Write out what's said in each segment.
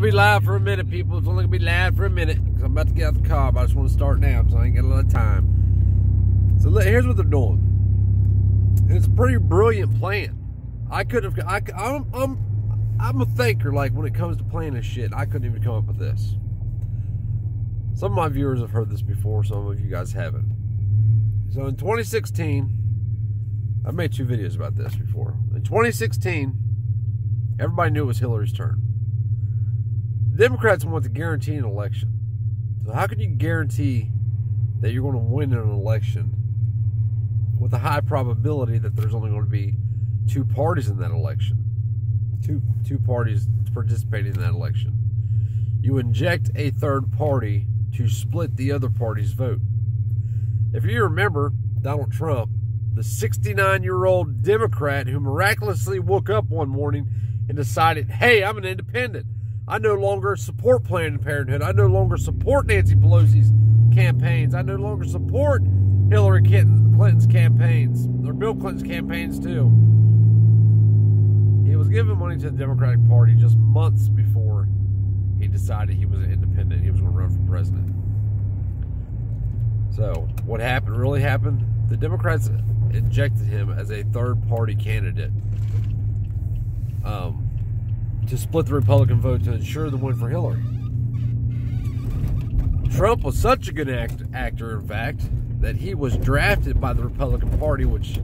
be live for a minute, people. It's only going to be live for a minute because I'm about to get out the car, but I just want to start now so I ain't got a lot of time. So here's what they're doing. And it's a pretty brilliant plan. I'm a thinker, like, when it comes to planning shit. I couldn't even come up with this. Some of my viewers have heard this before. Some of you guys haven't. So in 2016, I've made 2 videos about this before. In 2016, everybody knew it was Hillary's turn. The Democrats want to guarantee an election. So how can you guarantee that you're going to win an election with a high probability that there's only going to be 2 parties in that election? Two parties participating in that election. You inject a third party to split the other party's vote. If you remember, Donald Trump, the 69-year-old Democrat who miraculously woke up one morning and decided, hey, I'm an independent. I no longer support Planned Parenthood. I no longer support Nancy Pelosi's campaigns. I no longer support Hillary Clinton's campaigns, or Bill Clinton's campaigns too. He was giving money to the Democratic Party just months before he decided he was an independent. He was going to run for president. So what happened? Really happened? The Democrats injected him as a third-party candidate to split the Republican vote to ensure the win for Hillary. Trump was such a good actor, in fact, that he was drafted by the Republican Party, which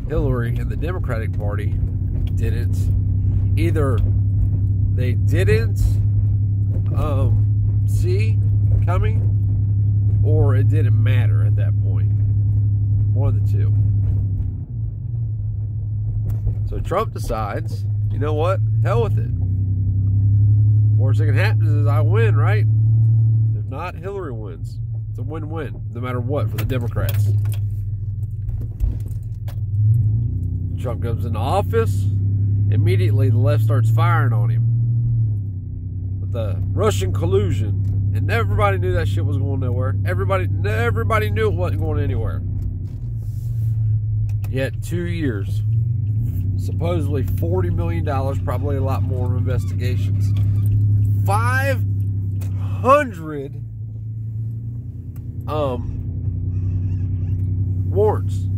Hillary and the Democratic Party didn't. Either they didn't see coming, or it didn't matter at that point. One of the two. So Trump decides, you know what? Hell with it. Worst thing that happens is I win, right? If not, Hillary wins. It's a win-win, no matter what, for the Democrats. Trump comes into office. Immediately, the left starts firing on him with the Russian collusion, and everybody knew that shit was going nowhere. Everybody knew it wasn't going anywhere. Yet 2 years, supposedly $40 million, probably a lot more of investigations, 500 warrants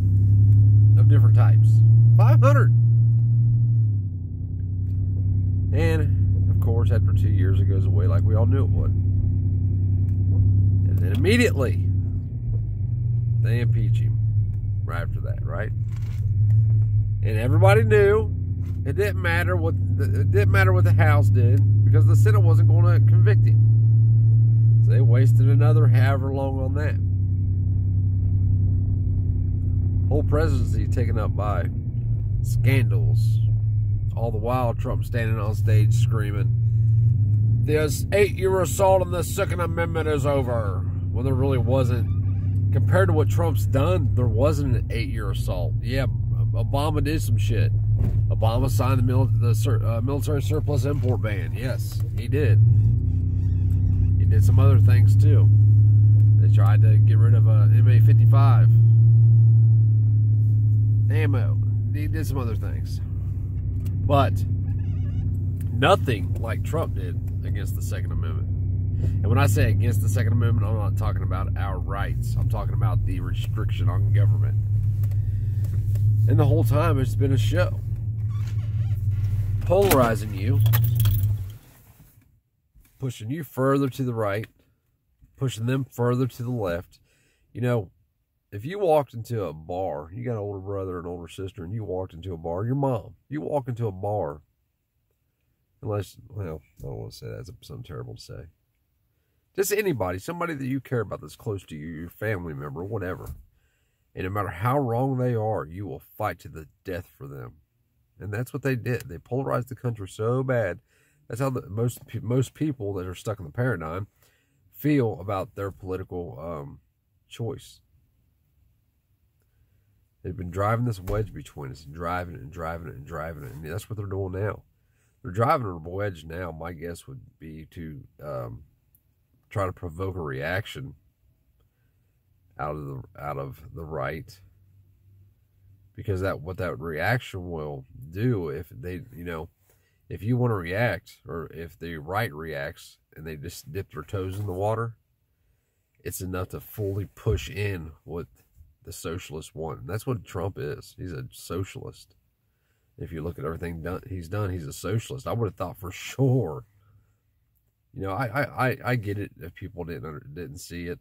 of different types. 500. And, of course, after 2 years, it goes away like we all knew it would. And then immediately, they impeach him right after that, right? And everybody knew it didn't matter what the House did, because the Senate wasn't going to convict him. So they wasted another however long on that. Whole presidency taken up by scandals. All the while, Trump standing on stage screaming, "This 8-year assault on the Second Amendment is over." Well, there really wasn't. Compared to what Trump's done, there wasn't an 8-year assault. Yeah, Obama did some shit. Obama signed the military surplus import ban. Yes, he did. He did some other things, too. They tried to get rid of MA-55 ammo. He did some other things. But nothing like Trump did against the Second Amendment. And when I say against the Second Amendment, I'm not talking about our rights. I'm talking about the restriction on government. And the whole time, it's been a show. Polarizing you. Pushing you further to the right. Pushing them further to the left. You know, if you walked into a bar, you got an older brother and older sister, and you walked into a bar, your mom, you walk into a bar, unless, well, I don't want to say that, it's something terrible to say. Just anybody, somebody that you care about that's close to you, your family member, whatever. And no matter how wrong they are, you will fight to the death for them. And that's what they did. They polarized the country so bad. That's how most people that are stuck in the paradigm feel about their political choice. They've been driving this wedge between us, and driving it and driving it and driving it. And that's what they're doing now. They're driving a wedge now. My guess would be to try to provoke a reaction out of the right, because what that reaction will do, if they, you know, if you want to react, or if the right reacts and they just dip their toes in the water, it's enough to fully push in what the socialists want. And that's what Trump is. He's a socialist. If you look at everything he's done, he's a socialist. I would have thought for sure. You know, I get it if people didn't see it,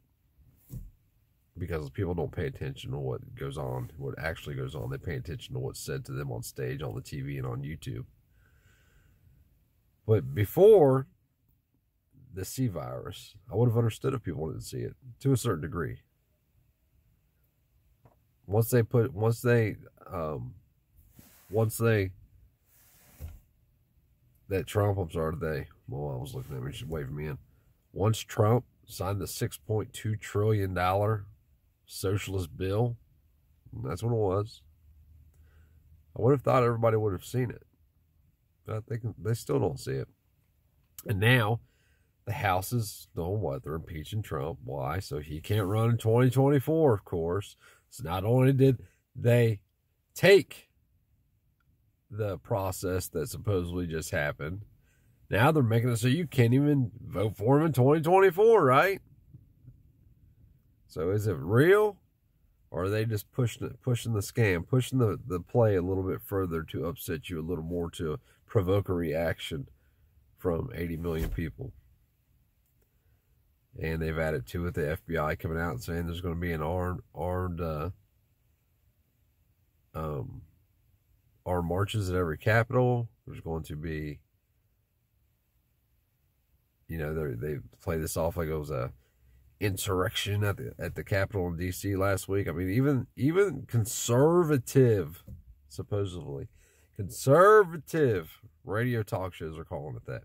because people don't pay attention to what goes on, what actually goes on. They pay attention to what's said to them on stage, on the TV, and on YouTube. But before the C virus, I would have understood if people didn't see it to a certain degree. Once they that Trump, I'm sorry, well, I was looking at me, she's waving me in. Once Trump signed the $6.2 trillion socialist bill, that's what it was, I would have thought everybody would have seen it. But they still don't see it. And now the House is doing what? They're impeaching Trump. Why? So he can't run in 2024, of course. So not only did they take the process that supposedly just happened, now they're making it so you can't even vote for him in 2024, right? So is it real? Or are they just pushing the scam, pushing the play a little bit further to upset you a little more, to provoke a reaction from 80 million people? And they've added to it the FBI coming out and saying there's going to be an armed marches at every capital. There's going to be, you know, they play this off like it was a insurrection at the Capitol in D.C. last week. I mean, even conservative, supposedly conservative radio talk shows are calling it that.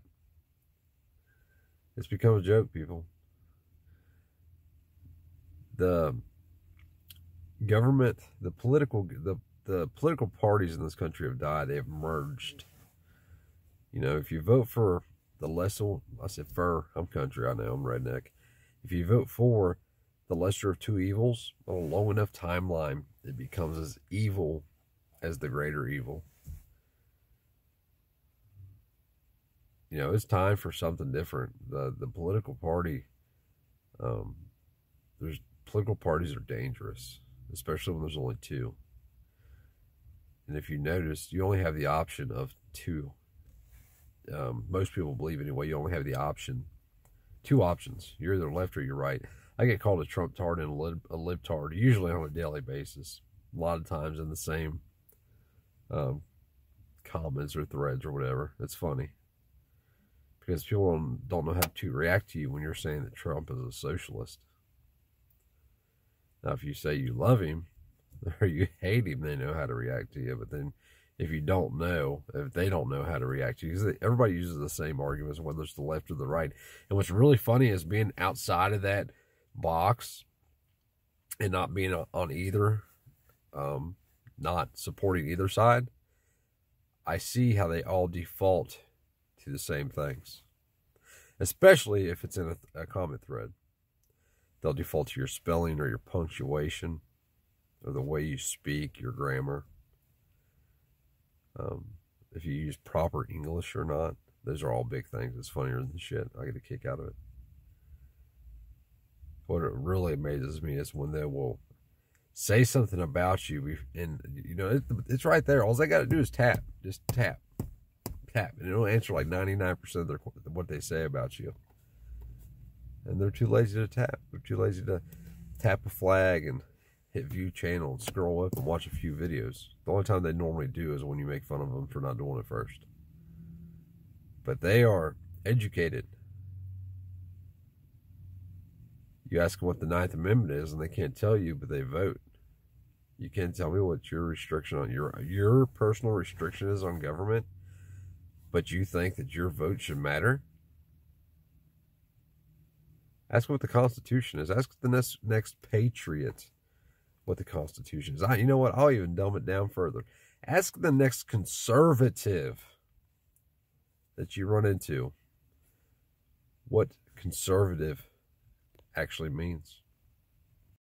It's become a joke, people. The government, the political parties in this country have died. They have merged. You know, if you vote for the lesser, I said fur, I'm country, I know, I'm redneck. If you vote for the lesser of two evils on a long enough timeline, it becomes as evil as the greater evil. You know, it's time for something different. The political party, political parties are dangerous, especially when there's only two. And if you notice, you only have the option of two. Most people believe anyway, you only have the option, two options. You're either left or you're right. I get called a Trump tard and a libtard, usually on a daily basis. A lot of times in the same comments or threads or whatever. It's funny, because people don't know how to react to you when you're saying that Trump is a socialist. Now, if you say you love him or you hate him, they know how to react to you. But then if they don't know how to react to you, because everybody uses the same arguments, whether it's the left or the right. And what's really funny is being outside of that box and not being on either, not supporting either side. I see how they all default to the same things, especially if it's in a comment thread. They'll default to your spelling or your punctuation or the way you speak, your grammar. If you use proper English or not, those are all big things. It's funnier than shit. I get a kick out of it. What it really amazes me is when they will say something about you, and you know it's right there. All they got to do is tap, just tap, and it'll answer like 99% of what they say about you. And they're too lazy to tap. They're too lazy to tap a flag and hit view channel and scroll up and watch a few videos. The only time they normally do is when you make fun of them for not doing it first. But they are educated. You ask them what the 9th Amendment is, and they can't tell you, but they vote. You can't tell me what your restriction on your personal restriction is on government, but you think that your vote should matter? Ask what the Constitution is. Ask the next patriot what the Constitution is. You know what? I'll even dumb it down further. Ask the next conservative that you run into what conservative actually means.